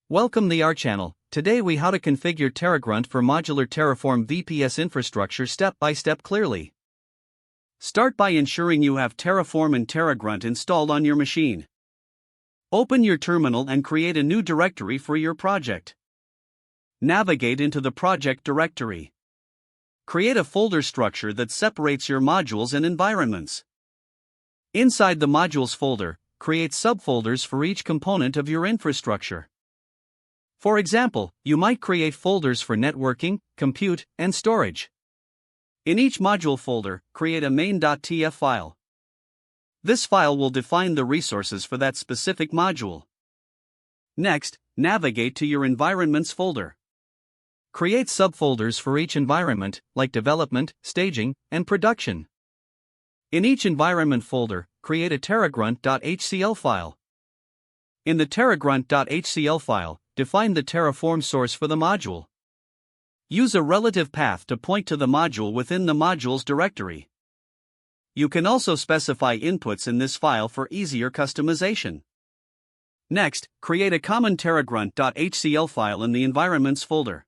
Welcome to our channel. Today we how to configure Terragrunt for modular Terraform VPS infrastructure step by step clearly. Start by ensuring you have Terraform and Terragrunt installed on your machine. Open your terminal and create a new directory for your project. Navigate into the project directory. Create a folder structure that separates your modules and environments. Inside the modules folder, create subfolders for each component of your infrastructure. For example, you might create folders for networking, compute, and storage. In each module folder, create a main.tf file. This file will define the resources for that specific module. Next, navigate to your environments folder. Create subfolders for each environment, like development, staging, and production. In each environment folder, create a terragrunt.hcl file. In the terragrunt.hcl file, define the Terraform source for the module. Use a relative path to point to the module within the modules directory. You can also specify inputs in this file for easier customization. Next, create a common terragrunt.hcl file in the environments folder.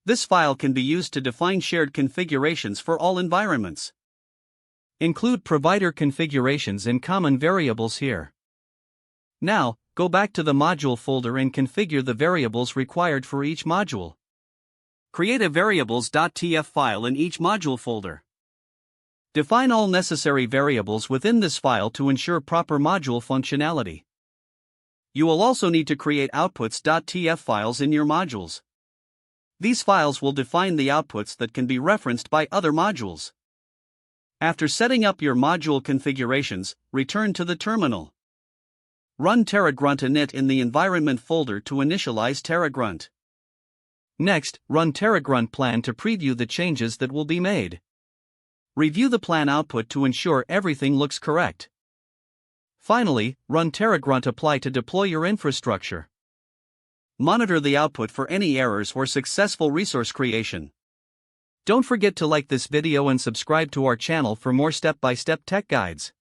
This file can be used to define shared configurations for all environments. Include provider configurations and common variables here. Now, go back to the module folder and configure the variables required for each module. Create a variables.tf file in each module folder. Define all necessary variables within this file to ensure proper module functionality. You will also need to create outputs.tf files in your modules. These files will define the outputs that can be referenced by other modules. After setting up your module configurations, return to the terminal. Run Terragrunt init in the environment folder to initialize Terragrunt. Next, run Terragrunt plan to preview the changes that will be made. Review the plan output to ensure everything looks correct. Finally, run Terragrunt apply to deploy your infrastructure. Monitor the output for any errors or successful resource creation. Don't forget to like this video and subscribe to our channel for more step-by-step tech guides.